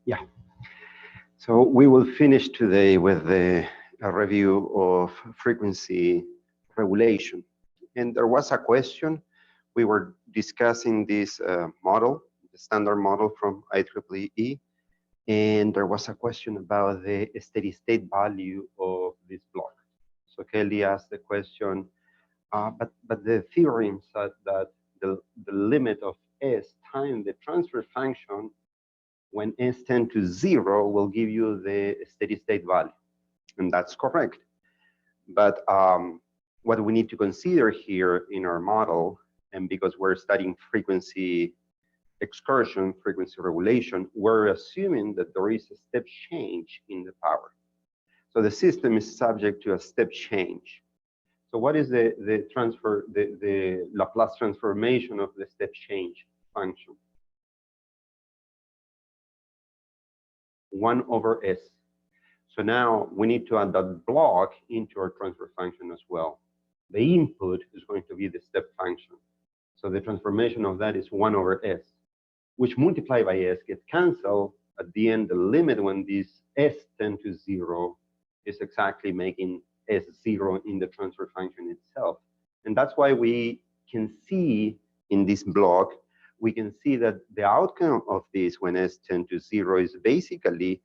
Yeah. So we will finish today with a review of frequency regulation. And there was a question. We were discussing this model, the standard model from IEEE, and there was a question about the steady state value of this block. So Kelly asked the question, but the theorem said that the limit of S times the transfer function when S tends to 0 will give you the steady state value. And that's correct. But what we need to consider here in our model, and because we're studying frequency excursion, frequency regulation, we're assuming that there is a step change in the power. So the system is subject to a step change. So what is the Laplace transformation of the step change function? 1 over S. So now we need to add that block into our transfer function as well. The input is going to be the step function. So the transformation of that is 1 over S, which multiplied by S gets canceled. At the end, the limit when this S tends to 0 is exactly making S 0 in the transfer function itself. And that's why we can see in this block, we can see that the outcome of this when S tends to 0 is basically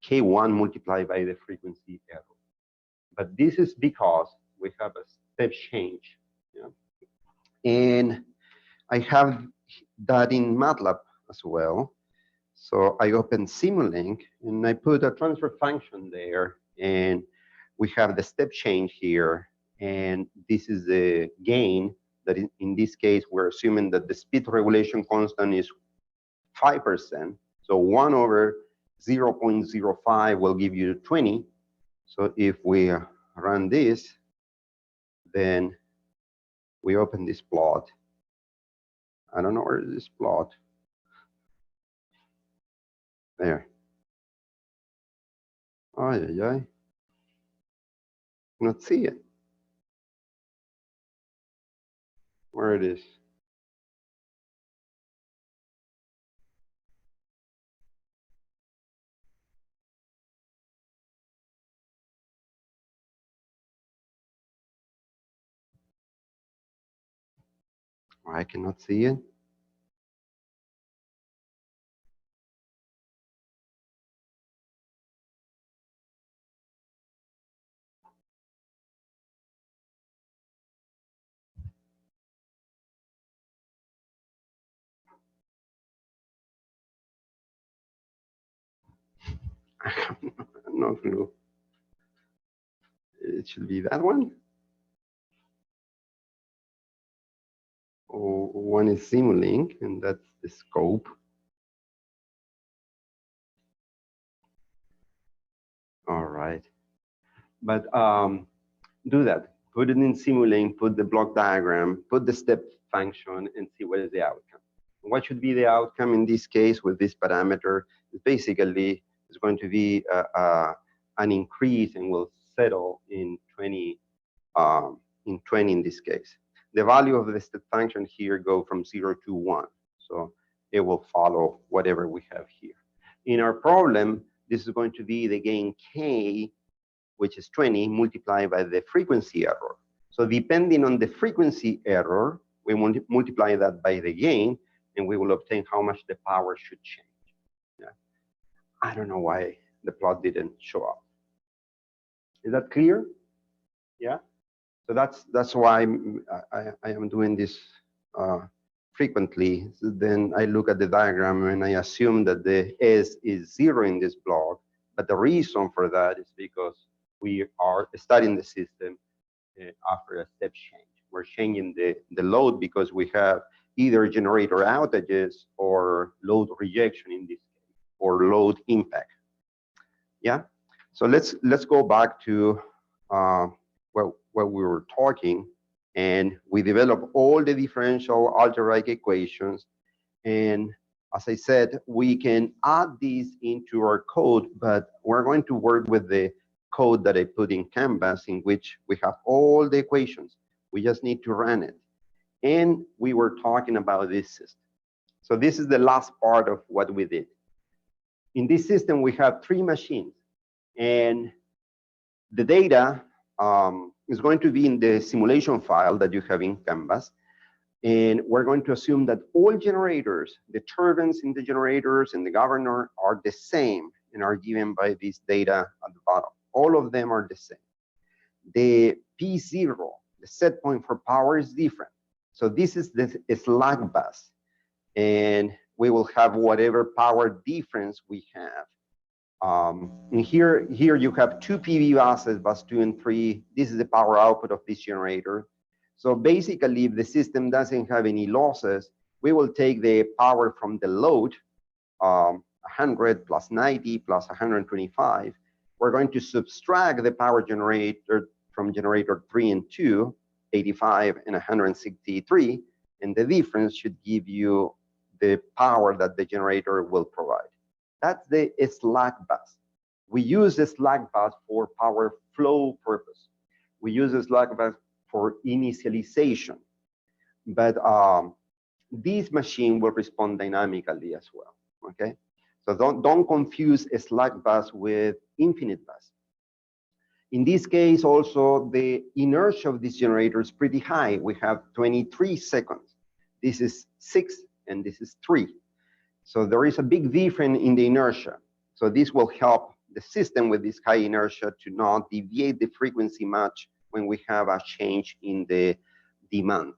K1 multiplied by the frequency error. But this is because we have a step change. Yeah? And I have that in MATLAB as well. So I open Simulink and I put a transfer function there, and we have the step change here, and this is the gain that in this case we're assuming that the speed regulation constant is 5%. So 1 over 0.05 will give you 20. So if we run this, then we open this plot. I don't know where is this plot. There. Oh, yeah. Not see it. Where it is. I cannot see it. I have no clue. It should be that one. Or one is Simulink, and that's the scope. All right. But do that. Put it in Simulink, put the block diagram, put the step function, and see what is the outcome. What should be the outcome in this case with this parameter? Basically, it's going to be an increase and will settle in 20 in this case. The value of the step function here go from 0 to 1. So it will follow whatever we have here. In our problem, this is going to be the gain K, which is 20, multiplied by the frequency error. So depending on the frequency error, we multiply that by the gain, and we will obtain how much the power should change. Yeah. I don't know why the plot didn't show up. Is that clear? Yeah. So that's why I am doing this frequently. So then I look at the diagram and I assume that the S is 0 in this block. But the reason for that is because we are studying the system after a step change. We're changing the load because we have either generator outages or load rejection in this case, or load impact. Yeah. So let's go back to what we were talking, and we develop all the differential algebraic equations. And as I said, we can add these into our code, but we're going to work with the code that I put in Canvas, in which we have all the equations. We just need to run it. And we were talking about this system. So this is the last part of what we did. In this system, we have 3 machines, and the data is going to be in the simulation file that you have in Canvas. And we're going to assume that all generators, the turbines in the generators and the governor are the same and are given by this data at the bottom. All of them are the same. The P0, the set point for power, is different. So this is the slack bus. And we will have whatever power difference we have. And here you have 2 PV buses, bus 2 and 3. This is the power output of this generator. So basically, if the system doesn't have any losses, we will take the power from the load, 100 plus 90 plus 125. We're going to subtract the power generator from generator 3 and 2, 85 and 163, and the difference should give you the power that the generator will provide. That's the slack bus. We use the slack bus for power flow purpose. We use the slack bus for initialization, but this machine will respond dynamically as well, okay? So don't confuse a slack bus with infinite bus. In this case, also, the inertia of this generator is pretty high. We have 23 seconds. This is 6 and this is 3. So there is a big difference in the inertia. So this will help the system with this high inertia to not deviate the frequency much when we have a change in the demand.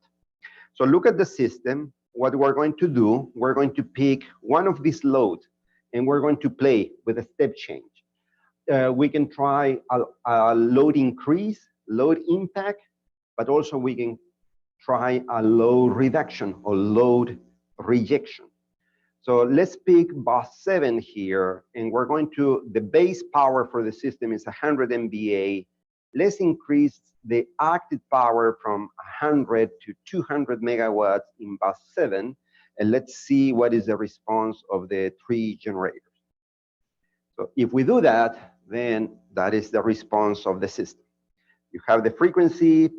So look at the system. What we're going to do, we're going to pick one of these loads and we're going to play with a step change. We can try a load increase, load impact, but also we can try a load reduction or load rejection. So let's pick bus 7 here, and we're going to, the base power for the system is 100 MVA. Let's increase the active power from 100 to 200 megawatts in bus 7, and let's see what is the response of the 3 generators. So if we do that, then that is the response of the system. You have the frequency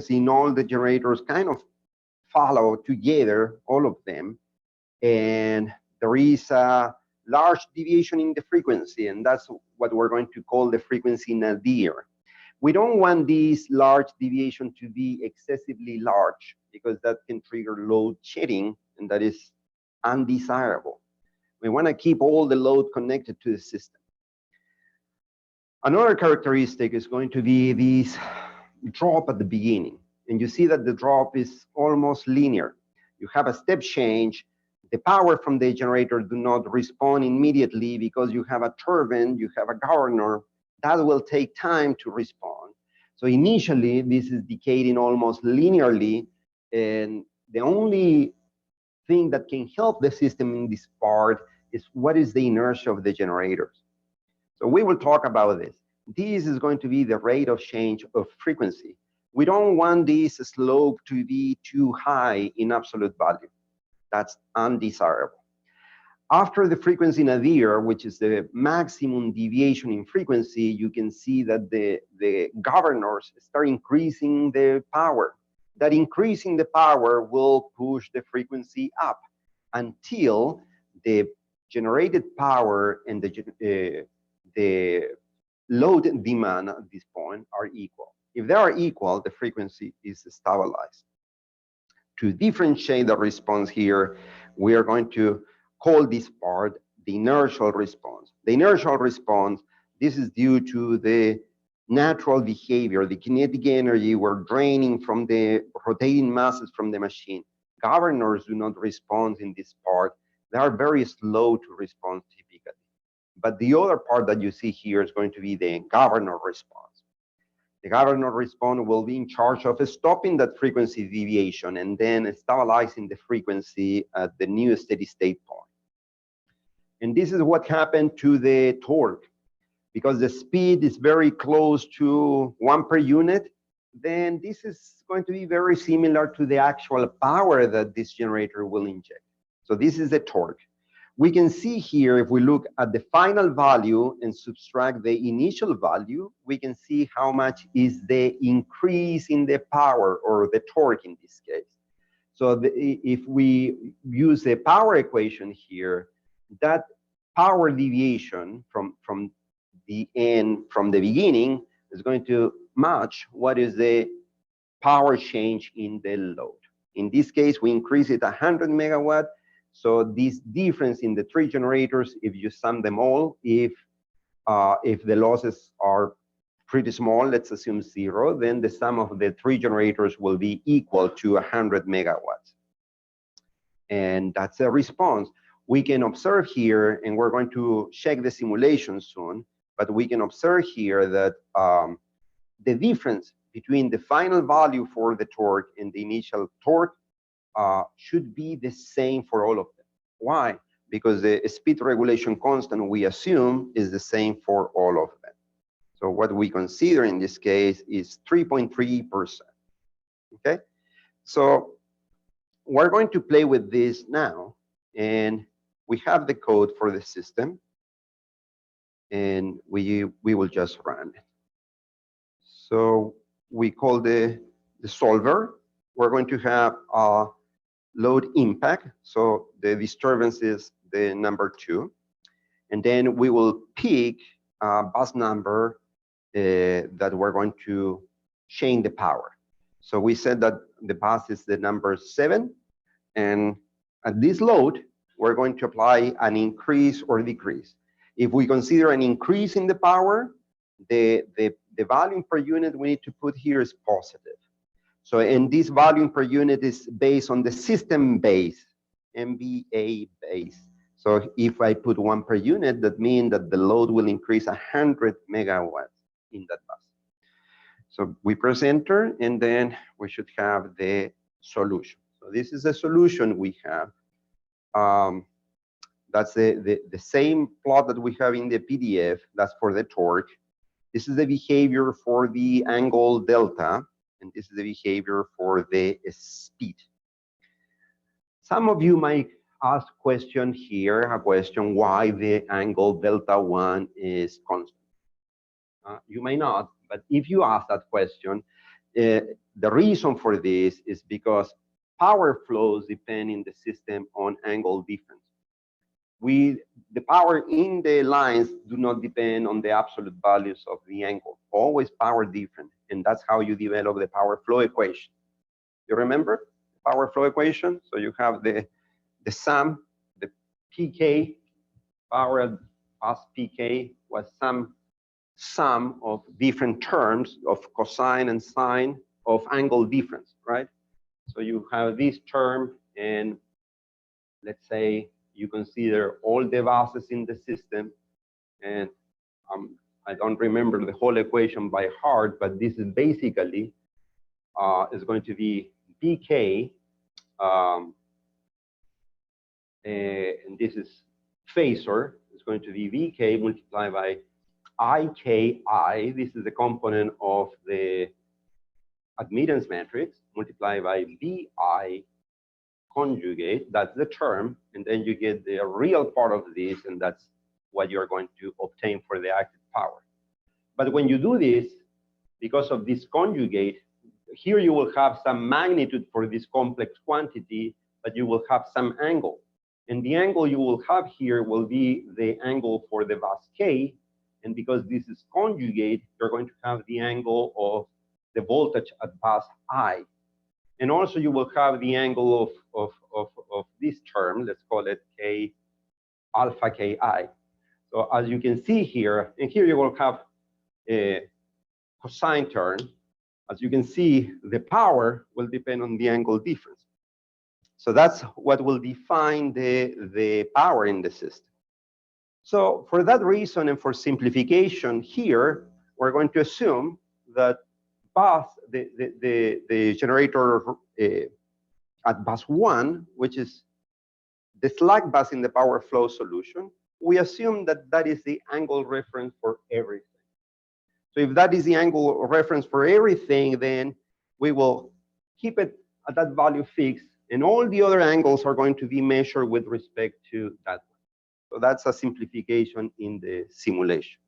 in all the generators kind of follow together, all of them, and there is a large deviation in the frequency, and that's what we're going to call the frequency nadir. We don't want this large deviation to be excessively large because that can trigger load shedding, and that is undesirable. We want to keep all the load connected to the system. Another characteristic is going to be this drop at the beginning, and you see that the drop is almost linear. You have a step change. The power from the generator do not respond immediately because you have a turbine, you have a governor. That will take time to respond. So initially, this is decaying almost linearly, and the only thing that can help the system in this part is what is the inertia of the generators. So we will talk about this. This is going to be the rate of change of frequency. We don't want this slope to be too high in absolute value. That's undesirable. After the frequency nadir, which is the maximum deviation in frequency, you can see that the governors start increasing the power. That increasing the power will push the frequency up until the generated power and the load demand at this point are equal. If they are equal, the frequency is stabilized. To differentiate the response here, we are going to call this part the inertial response. The inertial response, this is due to the natural behavior, the kinetic energy we're draining from the rotating masses from the machine. Governors do not respond in this part. They are very slow to respond typically. But the other part that you see here is going to be the governor response. The governor response will be in charge of stopping that frequency deviation and then stabilizing the frequency at the new steady state point. And this is what happened to the torque. Because the speed is very close to 1 per unit, then this is going to be very similar to the actual power that this generator will inject. So this is the torque. We can see here, if we look at the final value and subtract the initial value, we can see how much is the increase in the power or the torque in this case. So if we use the power equation here, that power deviation from the end, from the beginning, is going to match what is the power change in the load. In this case, we increase it 100 megawatt. So this difference in the three generators, if you sum them all, if the losses are pretty small, let's assume 0, then the sum of the three generators will be equal to 100 megawatts. And that's a response. We can observe here, and we're going to check the simulation soon, but we can observe here that the difference between the final value for the torque and the initial torque should be the same for all of them. Why? Because the speed regulation constant we assume is the same for all of them. So what we consider in this case is 3.3%. Okay? So we're going to play with this now, and we have the code for the system, and we will just run it. So we call the solver. We're going to have a load impact. So the disturbance is the number 2. And then we will pick a bus number that we're going to change the power. So we said that the bus is the number 7. And at this load, we're going to apply an increase or decrease. If we consider an increase in the power, the volume per unit we need to put here is positive. So, and this volume per unit is based on the system base, MVA base. So if I put 1 per unit, that means that the load will increase 100 megawatts in that bus. So we press enter, and then we should have the solution. So this is the solution we have. That's the same plot that we have in the PDF. That's for the torque. This is the behavior for the angle delta, and this is the behavior for the speed. Some of you might ask a question why the angle delta 1 is constant. You may not, but if you ask that question, the reason for this is because power flows depend in the system on angle difference. The power in the lines do not depend on the absolute values of the angle, always power different, and that's how you develop the power flow equation. You remember the power flow equation? So you have the sum, the PK, power as PK was some sum of different terms of cosine and sine of angle difference, right? So you have this term, and let's say you consider all the buses in the system, and I don't remember the whole equation by heart, but this is basically is going to be PK, and this is phasor. It's going to be VK multiplied by IKI. This is the component of the admittance matrix multiplied by VI conjugate. That's the term, and then you get the real part of this, and that's what you're going to obtain for the active power. But when you do this, because of this conjugate, here you will have some magnitude for this complex quantity, but you will have some angle. And the angle you will have here will be the angle for the bus K, and because this is conjugate, you're going to have the angle of the voltage at bus I. And also you will have the angle of this term, let's call it K alpha Ki. So as you can see here, and here you will have a cosine term. As you can see, the power will depend on the angle difference. So that's what will define the power in the system. So for that reason and for simplification here, we're going to assume that the generator at bus 1, which is the slack bus in the power flow solution, we assume that that is the angle reference for everything. So if that is the angle reference for everything, then we will keep it at that value fixed, and all the other angles are going to be measured with respect to that one. So that's a simplification in the simulation.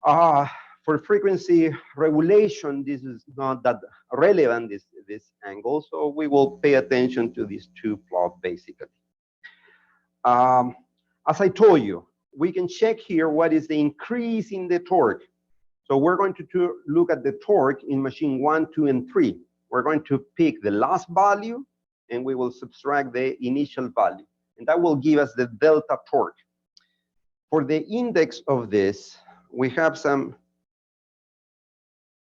For frequency regulation, this is not that relevant, this angle, so we will pay attention to these two plots, basically. as I told you, we can check here what is the increase in the torque. So we're going to look at the torque in machine 1, 2, and 3. We're going to pick the last value, and we will subtract the initial value. And that will give us the delta torque. For the index of this, we have some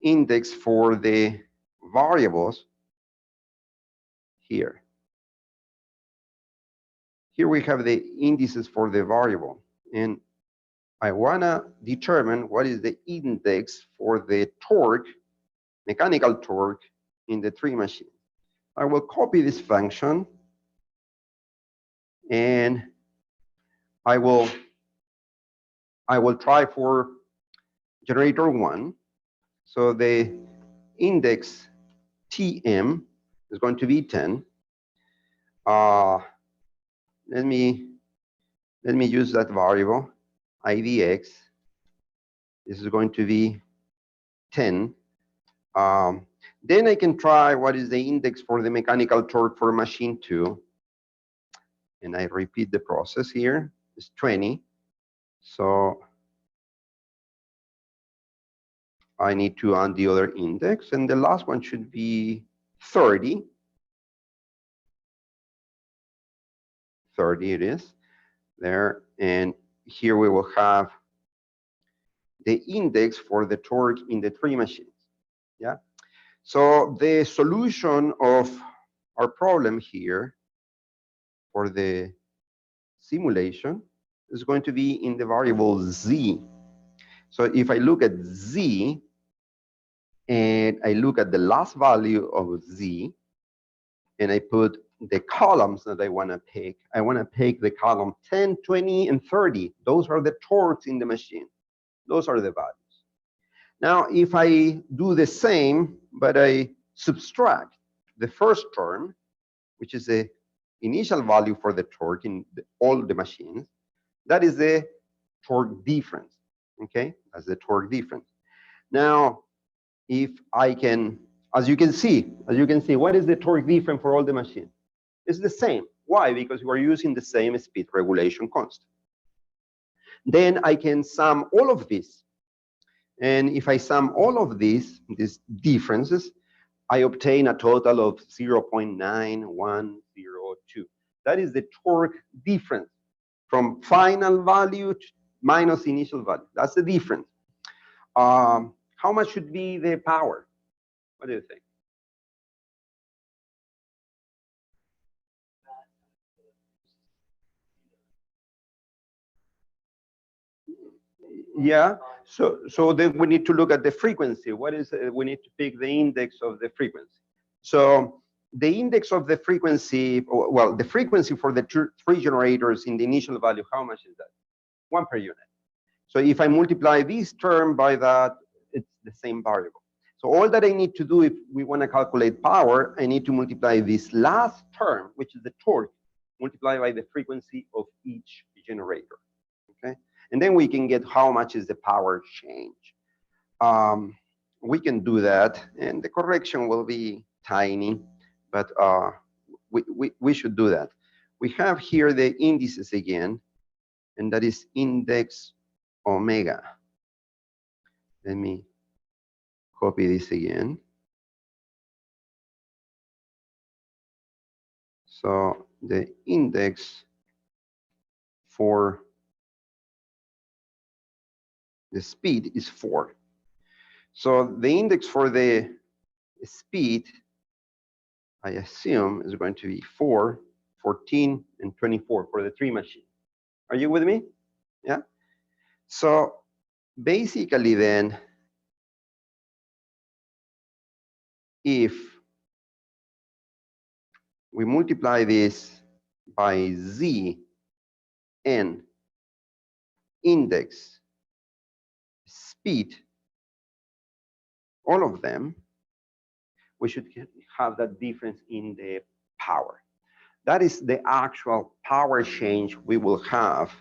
index for the variables here. Here we have the indices for the variable. And I want to determine what is the index for the torque, mechanical torque, in the 3 machine. I will copy this function, and I will try for generator 1. So the index Tm is going to be 10. Let me use that variable, idx. This is going to be 10. Then I can try what is the index for the mechanical torque for machine 2. And I repeat the process here. It's 20. So I need to add the other index. And the last one should be 30. 30 it is there. And here we will have the index for the torque in the 3 machines. Yeah. So the solution of our problem here for the simulation is going to be in the variable z. So if I look at z and I look at the last value of z and I put the columns that I want to pick the column 10, 20, and 30. Those are the torques in the machine. Those are the values. Now, if I do the same, but I subtract the first term, which is the initial value for the torque in all the machines, that is the torque difference. Okay, that's the torque difference. Now, if I can, as you can see, what is the torque difference for all the machines? It's the same. Why? Because we're using the same speed regulation constant. Then I can sum all of this. And if I sum all of these differences, I obtain a total of 0.9102. That is the torque difference from final value minus initial value. That's the difference. How much should be the power? What do you think? Yeah, so then we need to look at the frequency. What is, we need to pick the index of the frequency. So the index of the frequency, well, the frequency for the 3 generators in the initial value, how much is that? 1 per unit. So if I multiply this term by that, it's the same variable. So all that I need to do if we want to calculate power, I need to multiply this last term, which is the torque, multiplied by the frequency of each generator. Okay. And then we can get how much is the power change. We can do that, and the correction will be tiny, but we should do that. We have here the indices again, and that is index omega. Let me copy this again. So the index for the speed is 4. So the index for the speed, I assume, is going to be 4, 14, and 24 for the 3 machines. Are you with me? Yeah? So basically then, if we multiply this by z and index, speed, all of them, we should have that difference in the power. That is the actual power change we will have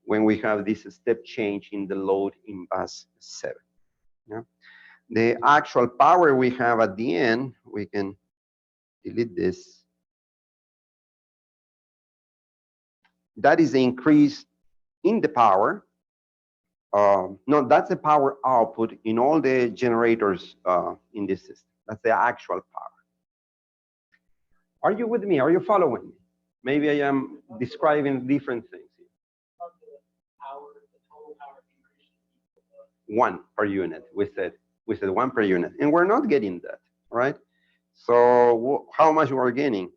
when we have this step change in the load in bus 7. Yeah? The actual power we have at the end, we can delete this. That is the increased in the power. No, that's the power output in all the generators in this system. That's the actual power. Are you with me? Are you following me? Maybe I am describing different things here. One per unit. We said 1 per unit, and we're not getting that, right? So how much we're getting?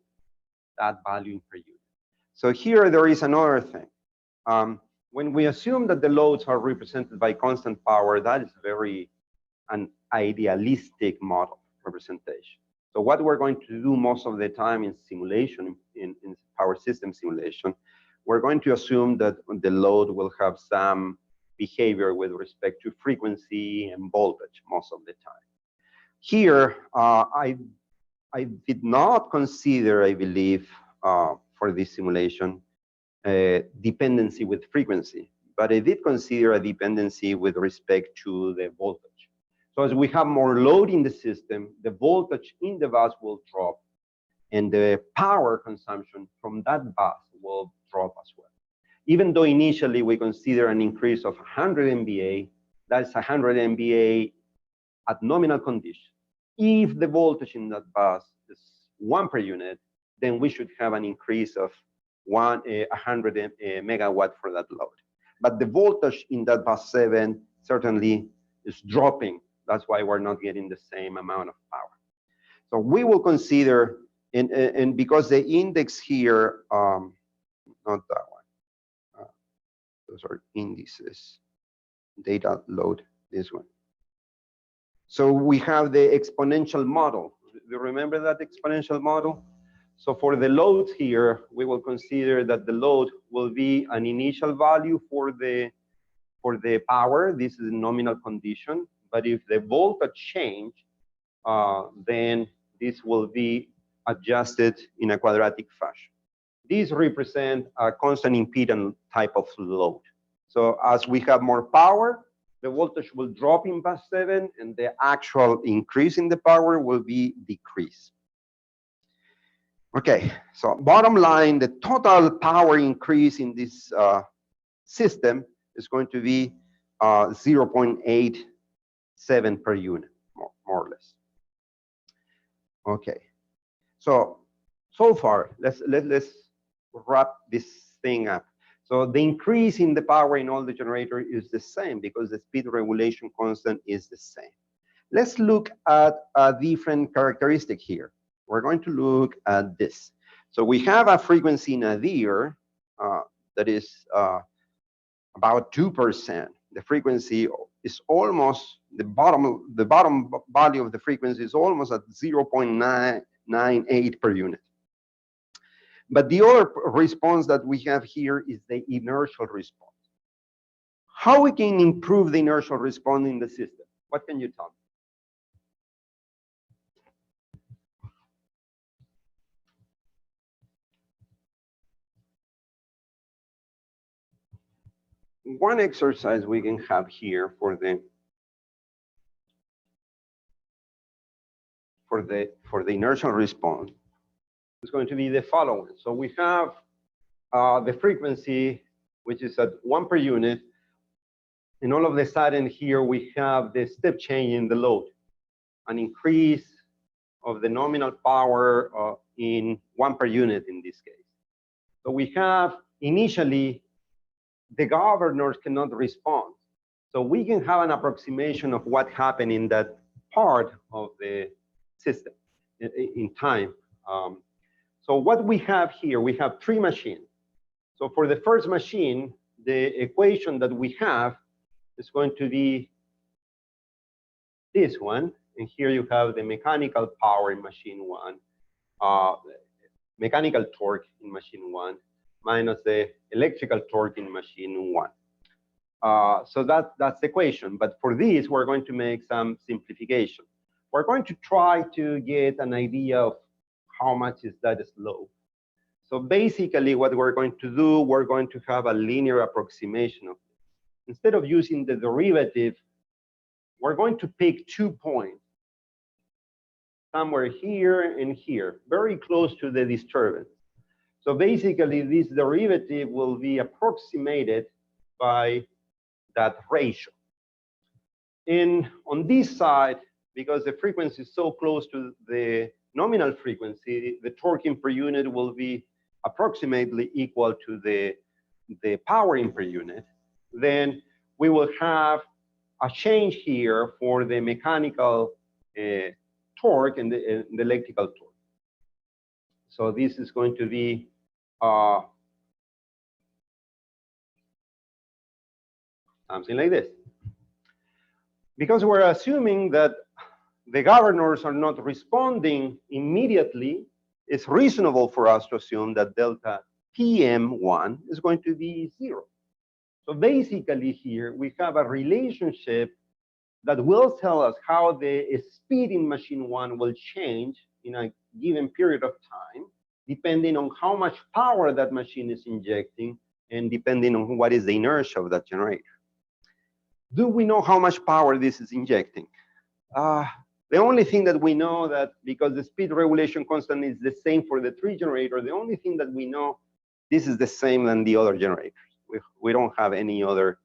That value per unit. So here there is another thing. When we assume that the loads are represented by constant power, that is very an idealistic model representation. So what we're going to do most of the time in simulation, in power system simulation, we're going to assume that the load will have some behavior with respect to frequency and voltage most of the time. Here, I did not consider, I believe, for this simulation, dependency with frequency, but I did consider a dependency with respect to the voltage. So as we have more load in the system, the voltage in the bus will drop, and the power consumption from that bus will drop as well. Even though initially we consider an increase of 100 MVA, that's 100 MVA at nominal condition. If the voltage in that bus is 1 per unit, then we should have an increase of 100 megawatt for that load. But the voltage in that bus 7 certainly is dropping. That's why we're not getting the same amount of power. So we will consider, and because the index here, not that one, those are indices, data load, this one. So we have the exponential model. Do you remember that exponential model? So for the loads here, we will consider that the load will be an initial value for the power. This is a nominal condition. But if the voltage change, then this will be adjusted in a quadratic fashion. These represent a constant impedance type of load. So as we have more power, the voltage will drop in bus 7, and the actual increase in the power will be decreased. Okay, so bottom line, the total power increase in this system is going to be 0.87 per unit, more or less. Okay, so far, let's wrap this thing up. So the increase in the power in all the generator is the same because the speed regulation constant is the same. Let's look at a different characteristic here. We're going to look at this. So we have a frequency nadir that is about 2%. The frequency is almost, the bottom value of the frequency is almost at 0.998 per unit. But the other response that we have here is the inertial response. How we can improve the inertial response in the system? What can you tell me? One exercise we can have here for the inertial response is going to be the following. So we have the frequency, which is at 1 per unit, and all of a sudden here we have the step change in the load, an increase of the nominal power in 1 per unit in this case. So we have initially the governors cannot respond. So we can have an approximation of what happened in that part of the system in time. So what we have here, we have 3 machines. So for the first machine, the equation that we have is going to be this one. And here you have the mechanical power in machine 1, mechanical torque in machine 1, minus the electrical torque in machine 1. So that's the equation. But for this, we're going to make some simplification. We're going to try to get an idea of how much is that slope. So basically, what we're going to do, we're going to have a linear approximation of this. Instead of using the derivative, we're going to pick 2 points, somewhere here and here, very close to the disturbance. So basically, this derivative will be approximated by that ratio. And on this side, because the frequency is so close to the nominal frequency, the torque in per unit will be approximately equal to the power in per unit. Then we will have a change here for the mechanical torque and the electrical torque. So this is going to be something like this. Because we're assuming that the governors are not responding immediately, it's reasonable for us to assume that delta PM1 is going to be 0. So basically here, we have a relationship that will tell us how the speed in machine 1 will change in a given period of time, depending on how much power that machine is injecting and depending on what is the inertia of that generator. Do we know how much power this is injecting? The only thing that we know that because the speed regulation constant is the same for the 3 generator, the only thing that we know, this is the same than the other generators. We don't have any other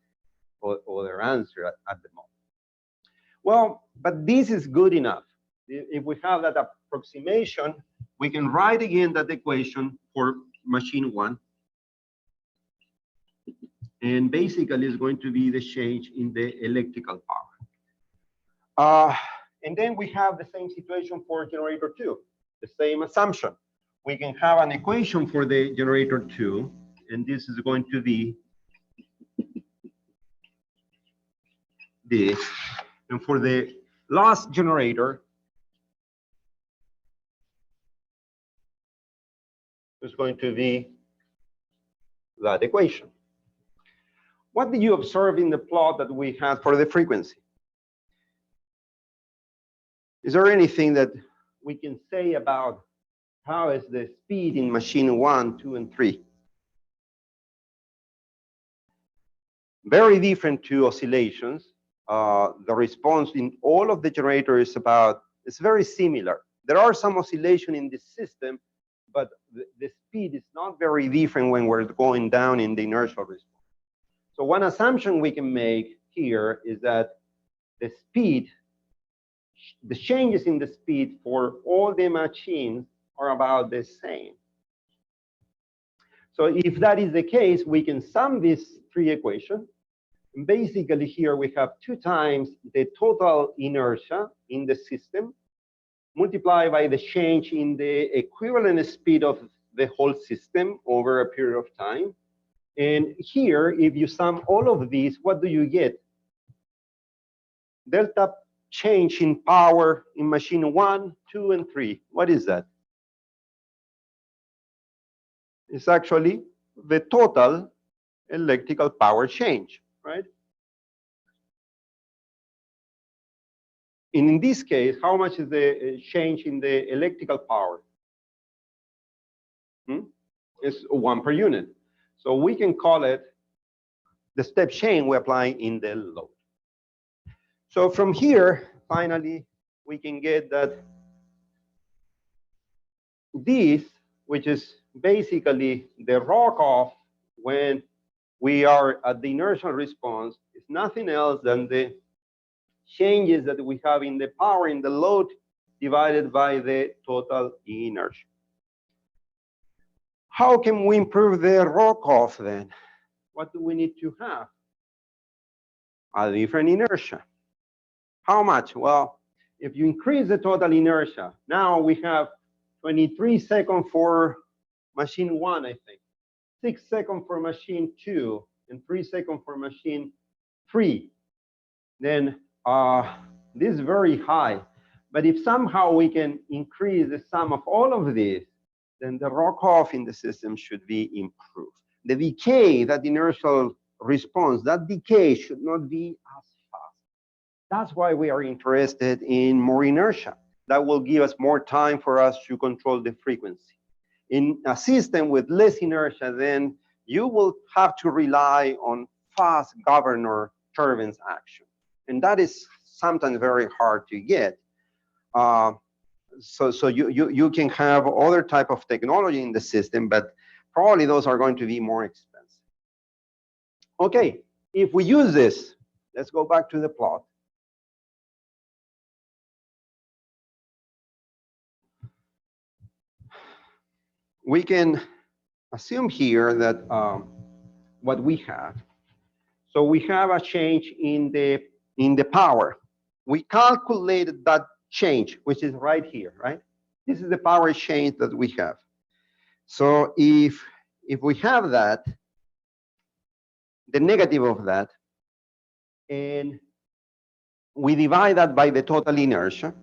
answer at the moment. Well, but this is good enough. If we have that approximation, we can write again that equation for machine 1. And basically, it's going to be the change in the electrical power. And then we have the same situation for generator 2, the same assumption. We can have an equation for the generator 2, and this is going to be this. And for the last generator, it's going to be that equation. What did you observe in the plot that we had for the frequency? Is there anything that we can say about how is the speed in machine 1, 2, and 3? Very different to oscillations. The response in all of the generators is very similar. There are some oscillation in this system, but the speed is not very different when we're going down in the inertial response. So one assumption we can make here is that the speed, the changes in the speed for all the machines are about the same. So if that is the case, we can sum these 3 equations. And basically here we have 2 times the total inertia in the system multiplied by the change in the equivalent speed of the whole system over a period of time. And here, if you sum all of these, what do you get? Delta change in power in machine 1, 2, and 3. What is that? It's actually the total electrical power change, right? And in this case, how much is the change in the electrical power? It's 1 per unit. So we can call it the step change we apply in the load. So from here, finally, we can get that this, which is basically the ROCOF when we are at the inertial response, is nothing else than the changes that we have in the power in the load divided by the total inertia. How can we improve the ROCOF then? What do we need to have? A different inertia. How much? Well, if you increase the total inertia, now we have 23 seconds for machine 1, I think, 6 seconds for machine 2, and 3 seconds for machine 3. Then this is very high. But if somehow we can increase the sum of all of these, then the ROCOF in the system should be improved. The decay, that inertial response, that decay should not be as fast. That's why we are interested in more inertia. That will give us more time for us to control the frequency. In a system with less inertia, then you will have to rely on fast governor turbines action. And that is sometimes very hard to get. So you can have other type of technology in the system, but probably those are going to be more expensive. Okay, if we use this, let's go back to the plot. We can assume here that what we have. So we have a change in the power. We calculated that change, which is right here, right? This is the power change that we have. So if we have that, the negative of that, and we divide that by the total inertia,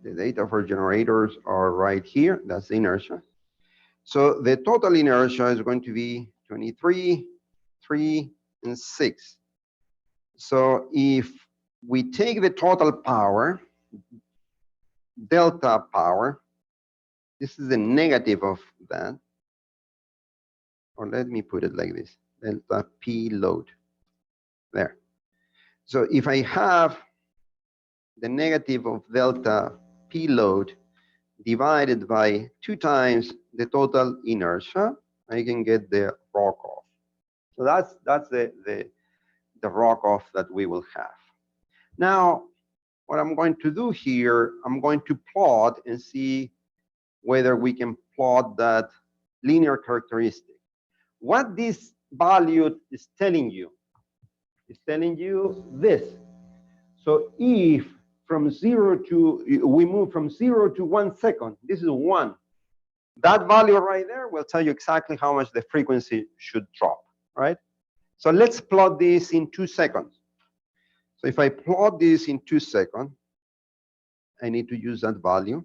the data for generators are right here, that's the inertia. So the total inertia is going to be 23, 3, and 6. So if we take the total power, delta power, this is the negative of that, or let me put it like this, delta P load, there. So if I have the negative of delta P load divided by 2 times the total inertia, I can get the ROCOF. So that's the ROCOF that we will have. Now, what I'm going to do here, I'm going to plot and see whether we can plot that linear characteristic. What this value is telling you, it's telling you this. So if from 0 to, we move from 0 to 1 second, this is 1. That value right there will tell you exactly how much the frequency should drop, right? So let's plot this in 2 seconds. So if I plot this in 2 seconds, I need to use that value.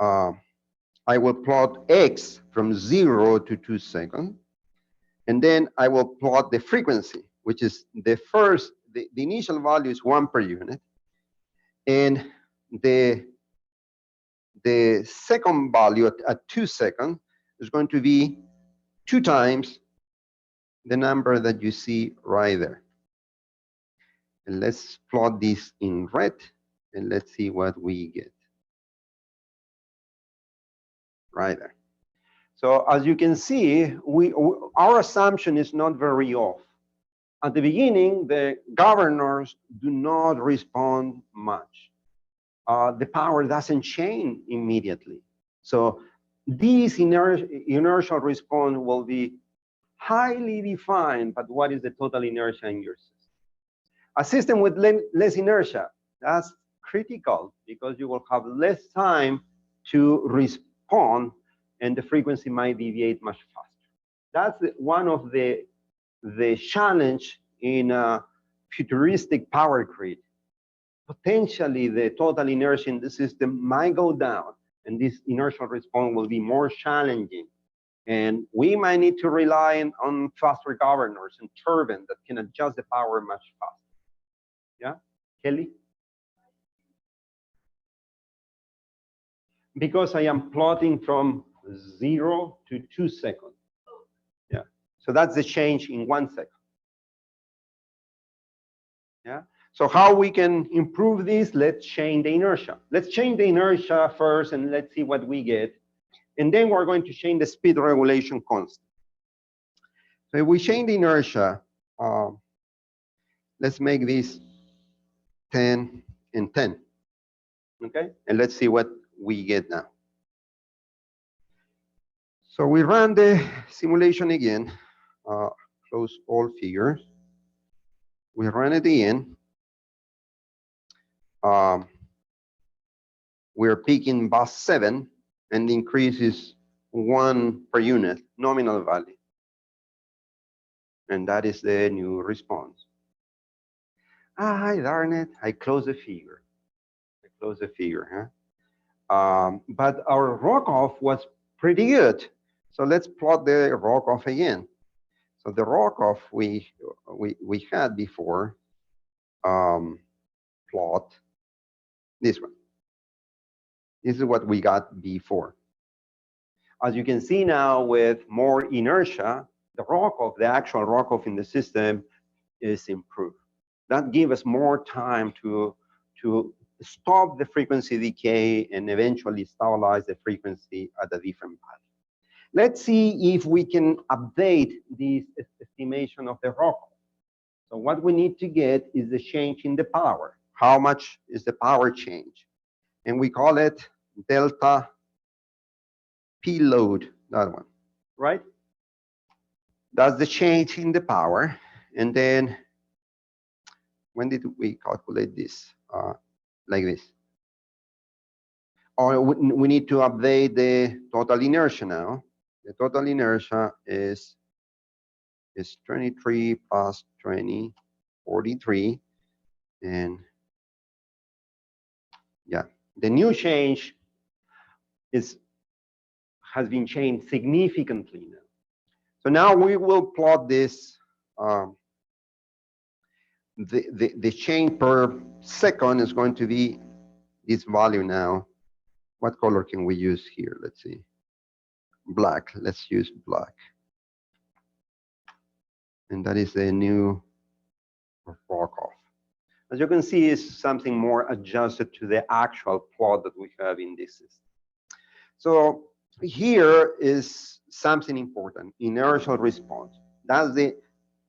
I will plot x from 0 to 2 seconds. And then I will plot the frequency, which is the first, the initial value is 1 per unit. And the second value at 2 seconds is going to be 2 times the number that you see right there. And let's plot this in red, and let's see what we get. Right there. So as you can see, our assumption is not very off. At the beginning, the governors do not respond much. The power doesn't change immediately. So this inertial response will be highly defined, but what is the total inertia in your system? A system with less inertia, that's critical because you will have less time to respond and the frequency might deviate much faster. That's one of the challenge in a futuristic power grid. Potentially the total inertia in the system might go down and this inertial response will be more challenging. And we might need to rely on faster governors and turbines that can adjust the power much faster. Yeah, Kelly? Because I am plotting from 0 to 2 seconds. Yeah, so that's the change in 1 second. Yeah, so how we can improve this? Let's change the inertia. Let's change the inertia first and let's see what we get. And then we're going to change the speed regulation constant. So if we change the inertia, let's make this 10 and 10. Okay, and let's see what we get now. So we run the simulation again, close all figures. We run it again. We're picking bus 7, and the increase is 1 per unit, nominal value. And that is the new response. Ah, darn it, I closed the figure. I closed the figure, huh? But our ROCOF was pretty good. So let's plot the ROCOF again. So the ROCOF we had before, plot this one. This is what we got before. As you can see now, with more inertia, the ROCOF, the actual ROCOF in the system is improved. That gives us more time to stop the frequency decay and eventually stabilize the frequency at a different value. Let's see if we can update these estimation of the ROCOF. So what we need to get is the change in the power. How much is the power change? And we call it delta P load, that one, right? That's the change in the power. And then when did we calculate this? Like this. Or we need to update the total inertia now. The total inertia is 23 plus 20, 43. And yeah, the new change has been changed significantly now. So now we will plot this, the change per second is going to be this value now. What color can we use here? Let's see. Black. Let's use black. And that is the new ROCOF. As you can see, is something more adjusted to the actual plot that we have in this system. So here is something important, inertial response. That's the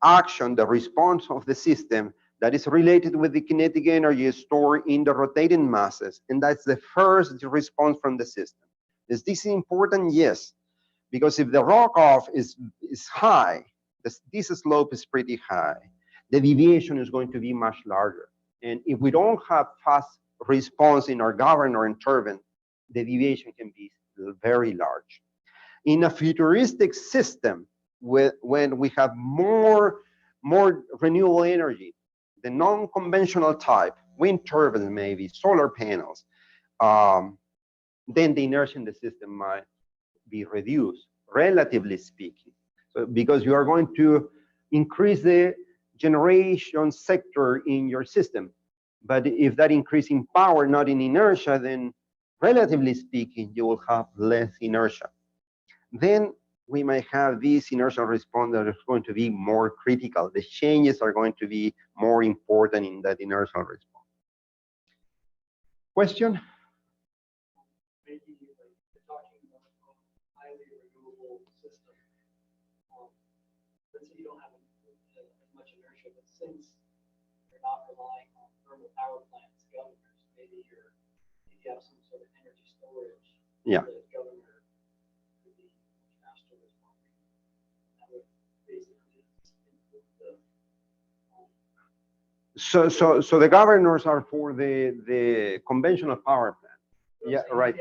action, the response of the system that is related with the kinetic energy stored in the rotating masses. And that's the first response from the system. Is this important? Yes. Because if the ROCOF is high, this slope is pretty high, the deviation is going to be much larger. And if we don't have fast response in our governor and turbine, the deviation can be very large. In a futuristic system, when we have more renewable energy, the non-conventional type, wind turbines maybe, solar panels, then the inertia in the system might be reduced, relatively speaking. So because you are going to increase the generation sector in your system. But if that increase in power, not in inertia, then relatively speaking, you will have less inertia. Then we might have this inertial response that is going to be more critical. The changes are going to be more important in that inertial response. Question? Maybe like you're talking about a highly renewable system. Let's say you don't have as much inertia, but since you're not relying on thermal power plants governors, maybe you have some sort of energy storage. Yeah. The governor could be much faster responding. That would basically improve the. So the governors are for the conventional power plant. Yeah, right.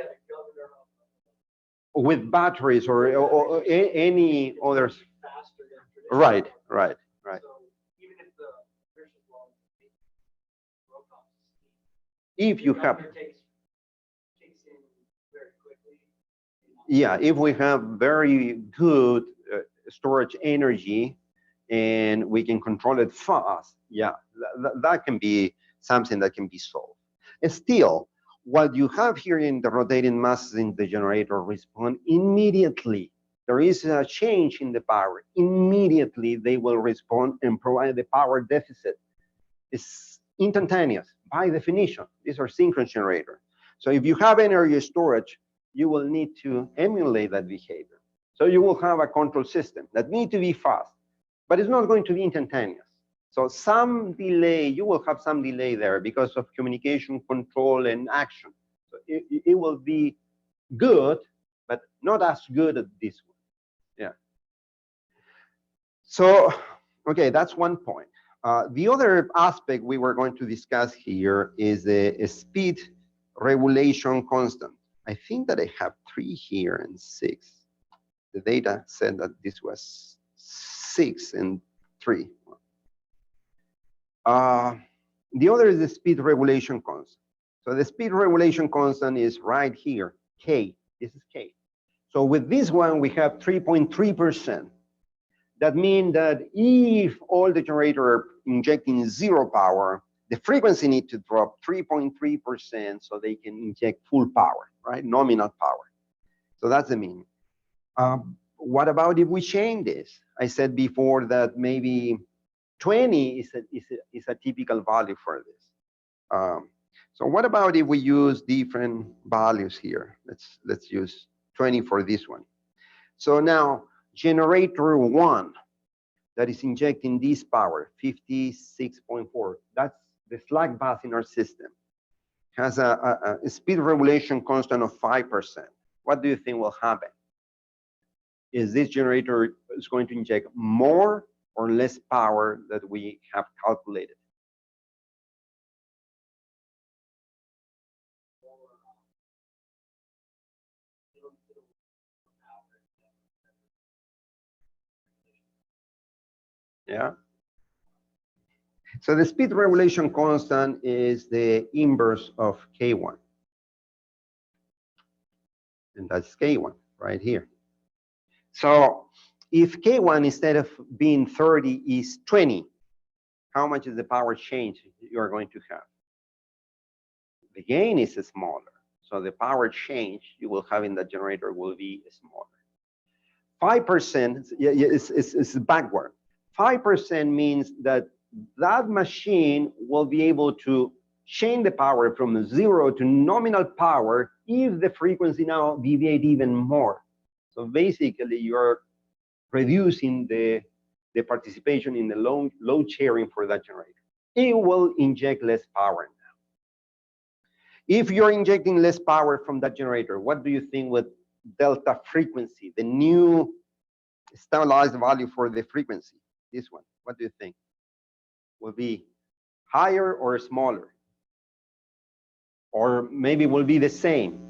With batteries or any others. Right. So even if the inertia is long, if you have, takes in very quickly. yeah, if we have very good storage energy and we can control it fast, yeah, that can be something that can be solved. And still, what you have here in the rotating masses in the generator respond immediately. There is a change in the power. Immediately, they will respond and provide the power deficit. It's instantaneous by definition. These are synchronous generators. So if you have energy storage, you will need to emulate that behavior. So you will have a control system that needs to be fast, but it's not going to be instantaneous. So some delay, you will have some delay there because of communication, control, and action. So it will be good, but not as good as this one. Yeah. So, okay, that's one point. The other aspect we were going to discuss here is the speed regulation constant. I think that I have 3 here and 6. The data said that this was 6 and 3. The other is the speed regulation constant. So the speed regulation constant is right here, K. This is K. So with this one, we have 3.3%. That means that if all the generators are injecting 0 power, the frequency needs to drop 3.3% so they can inject full power, right? Nominal power. So that's the meaning. What about if we change this? I said before that maybe 20 is a typical value for this. So what about if we use different values here? Let's use 20 for this one. So now generator 1, that is injecting this power, 56.4. That's the slack bus in our system. Has a speed regulation constant of 5%. What do you think will happen? Is this generator is going to inject more or less power that we have calculated? Yeah. So the speed regulation constant is the inverse of K1. And that's K1 right here. So if K1 instead of being 30 is 20, how much is the power change you are going to have? The gain is smaller. So the power change you will have in the generator will be smaller. 5% is backward. 5% means that that machine will be able to change the power from 0 to nominal power if the frequency now deviates even more. So basically, you're reducing the participation in the load sharing for that generator. It will inject less power now. If you're injecting less power from that generator, what do you think with delta frequency, the new stabilized value for the frequency? This one, what do you think? Will be higher or smaller? Or maybe will be the same?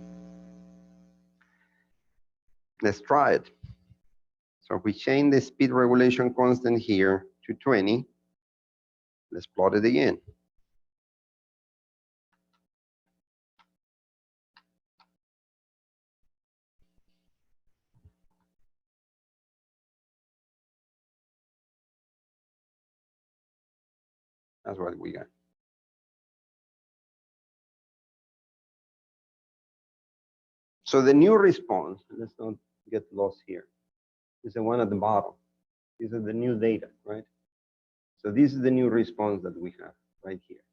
Let's try it. So if we change the speed regulation constant here to 20, let's plot it again. That's what we got. So the new response, let's not get lost here, is the one at the bottom. These are the new data, right? So this is the new response that we have right here.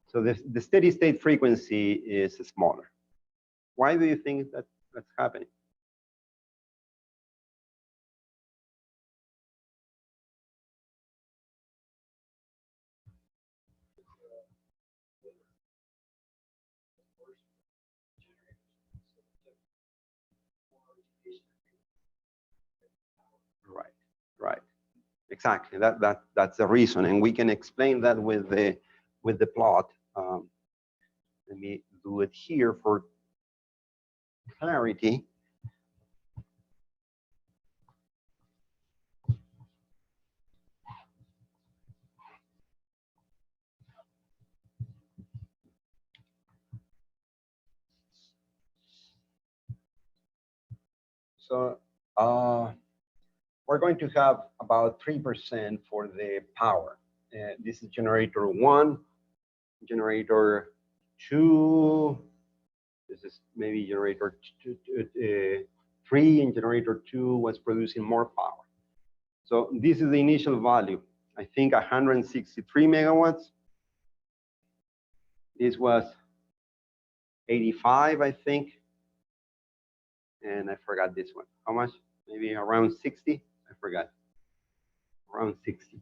So the steady state frequency is smaller. Why do you think that that's happening? Right, right. Exactly. That's the reason, and we can explain that with the plot. Let me do it here for clarity. So we're going to have about 3% for the power. This is generator 1, generator 2. This is maybe generator 3, and generator 2 was producing more power. So this is the initial value. I think 163 megawatts. This was 85, I think. And I forgot this one. How much? Maybe around 60? I forgot. Around 60.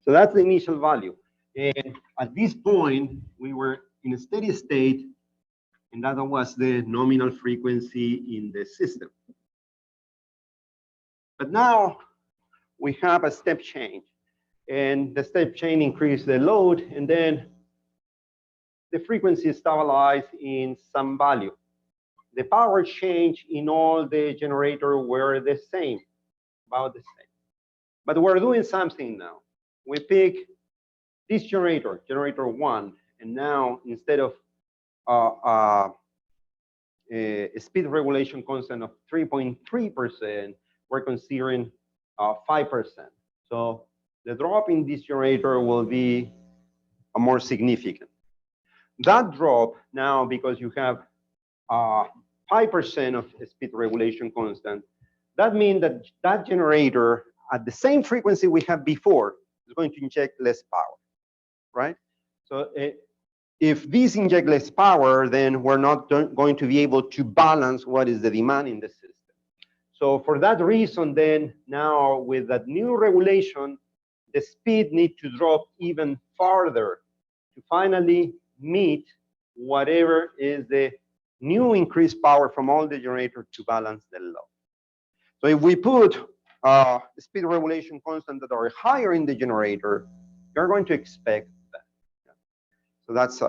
So that's the initial value. And at this point, we were in a steady state, and that was the nominal frequency in the system. But now we have a step change, and the step change increased the load, and then the frequency stabilized in some value. The power change in all the generators were the same, about the same. But we're doing something now. We pick this generator, generator 1, and now instead of a speed regulation constant of 3.3%, we're considering 5%. So the drop in this generator will be more significant. That drop now, because you have 5% of speed regulation constant, that means that that generator at the same frequency we have before is going to inject less power, right? So if this inject less power, then we're not going to be able to balance what is the demand in the system. So for that reason, then now with that new regulation, the speed needs to drop even farther to finally meet whatever is the new increased power from all the generator to balance the load. So if we put speed regulation constant that are higher in the generator, you're going to expect that. So that's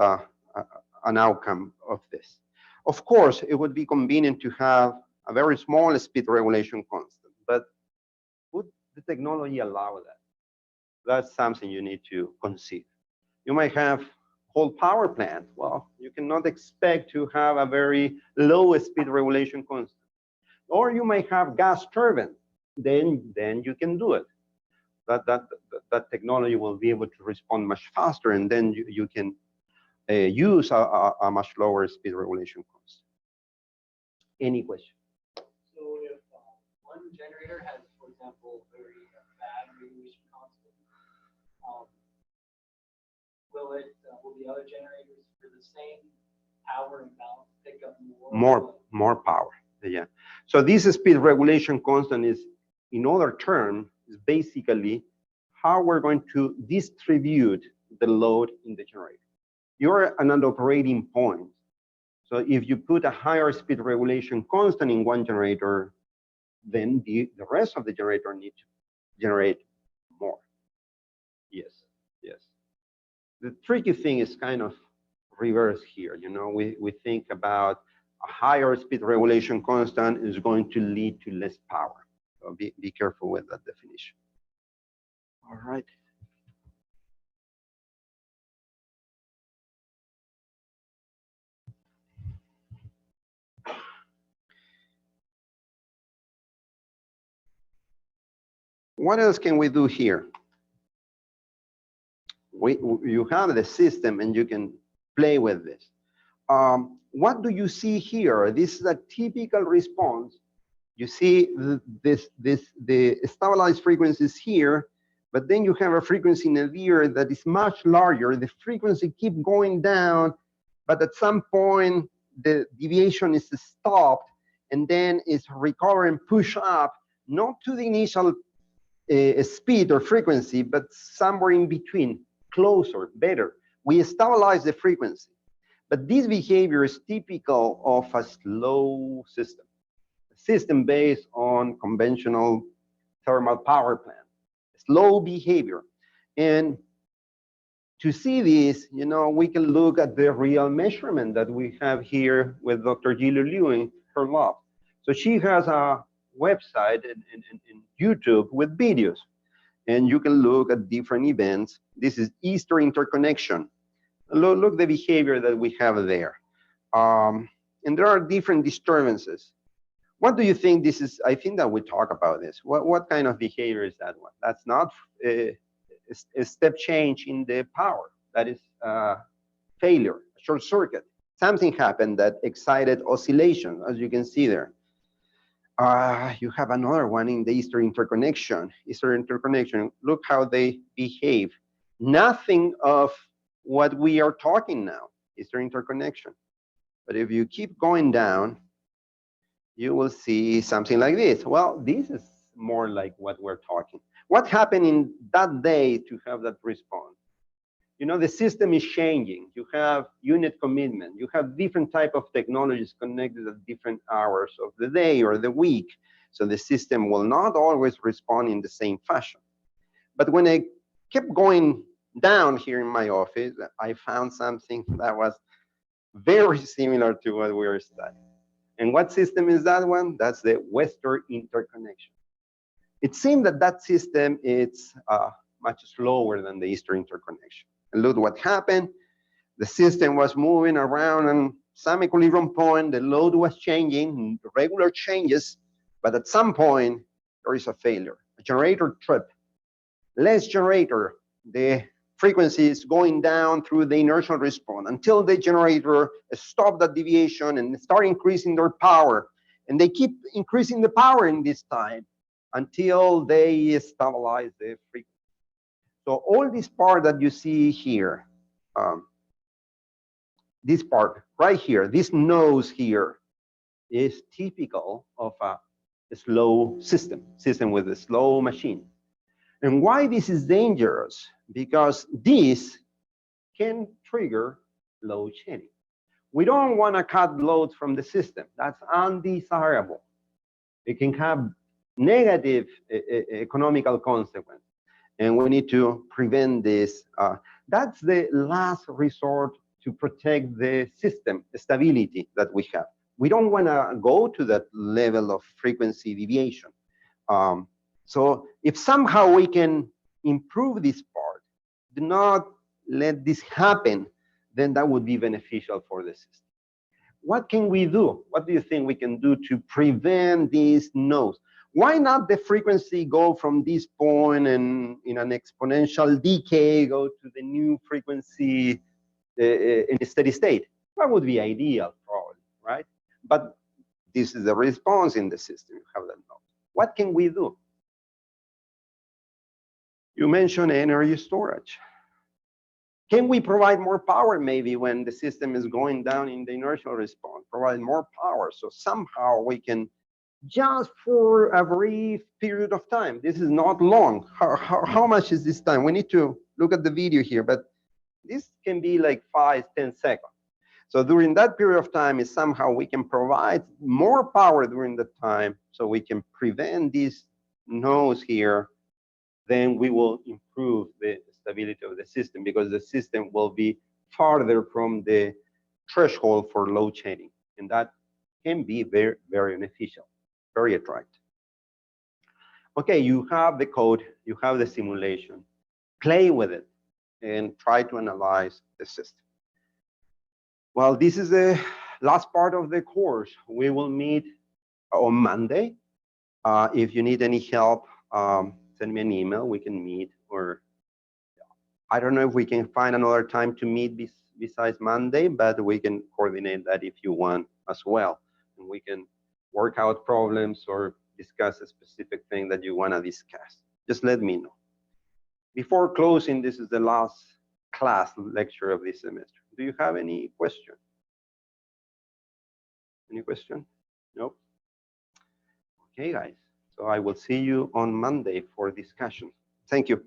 an outcome of this. Of course, it would be convenient to have a very small speed regulation constant, but would the technology allow that? That's something you need to consider. You might have whole power plant. Well, you cannot expect to have a very low speed regulation constant. Or you might have gas turbine. Then you can do it. That technology will be able to respond much faster, and then you can use a much lower speed regulation constant. Any question? So if one generator has, for example, very bad radiation constant, will the other generators for the same power and balance pick up more power? Yeah. So this speed regulation constant is, in other terms, is basically how we're going to distribute the load in the generator. You're at an operating point. So if you put a higher speed regulation constant in one generator, then the rest of the generator needs to generate more. Yes, yes. The tricky thing is kind of reverse here. You know, we think about a higher speed regulation constant is going to lead to less power. So be careful with that definition. All right. What else can we do here? You have the system and you can play with this. What do you see here? This is a typical response. You see the stabilized frequencies here, but then you have a frequency in the ear that is much larger. The frequency keeps going down, but at some point the deviation is stopped, and then it's recovered and pushed up, not to the initial speed or frequency, but somewhere in between, closer, better. We stabilize the frequency. But this behavior is typical of a slow system, a system based on conventional thermal power plant, slow behavior. And to see this, you know, we can look at the real measurement that we have here with Dr. Gillian Liu in her lab. So she has a website in YouTube with videos, and you can look at different events. This is Easter interconnection. Look the behavior that we have there. And there are different disturbances. What do you think this is? I think that we talk about this. What kind of behavior is that one? That's not a step change in the power. That is failure, short circuit. Something happened that excited oscillation, as you can see there. You have another one in the Easter interconnection. Easter interconnection, look how they behave. Nothing of what we are talking now, Easter interconnection. But if you keep going down, you will see something like this. Well, this is more like what we're talking. What happened in that day to have that response? You know, the system is changing. You have unit commitment. You have different type of technologies connected at different hours of the day or the week. So the system will not always respond in the same fashion. But when I kept going down here in my office, I found something that was very similar to what we were studying. And what system is that one? That's the Western interconnection. It seemed that that system is much slower than the Eastern interconnection. And look what happened. The system was moving around and some equilibrium point, the load was changing, regular changes, but at some point, there is a failure, a generator trip. Less generator, the frequency is going down through the inertial response until the generator stop that deviation and start increasing their power. And they keep increasing the power in this time until they stabilize the frequency. So all this part that you see here, this part right here, this nose here is typical of a slow system with a slow machine. And why this is dangerous? Because this can trigger load shedding. We don't want to cut load from the system. That's undesirable. It can have negative economical consequences, and we need to prevent this. That's the last resort to protect the system stability that we have. We don't want to go to that level of frequency deviation. So if somehow we can improve this part, do not let this happen, then that would be beneficial for the system. What can we do? What do you think we can do to prevent these nodes? Why not the frequency go from this point and in an exponential decay go to the new frequency in a steady state? That would be ideal, probably, right? But this is the response in the system. You have that node. What can we do? You mentioned energy storage. Can we provide more power maybe when the system is going down in the inertial response? Provide more power so somehow we can, just for a brief period of time, this is not long. How much is this time? We need to look at the video here, but this can be like 5, 10 seconds. So during that period of time, is somehow we can provide more power during the time so we can prevent these nodes here, then we will improve the stability of the system because the system will be farther from the threshold for load shedding. And that can be very, very beneficial, very attractive. Okay, you have the code, you have the simulation. Play with it and try to analyze the system. Well, this is the last part of the course. We will meet on Monday. If you need any help, send me an email, we can meet, or I don't know if we can find another time to meet besides Monday, but we can coordinate that if you want as well. And we can work out problems or discuss a specific thing that you want to discuss. Just let me know. Before closing, this is the last class lecture of this semester. Do you have any question? Any question? Nope. Okay, guys. So I will see you on Monday for discussion. Thank you.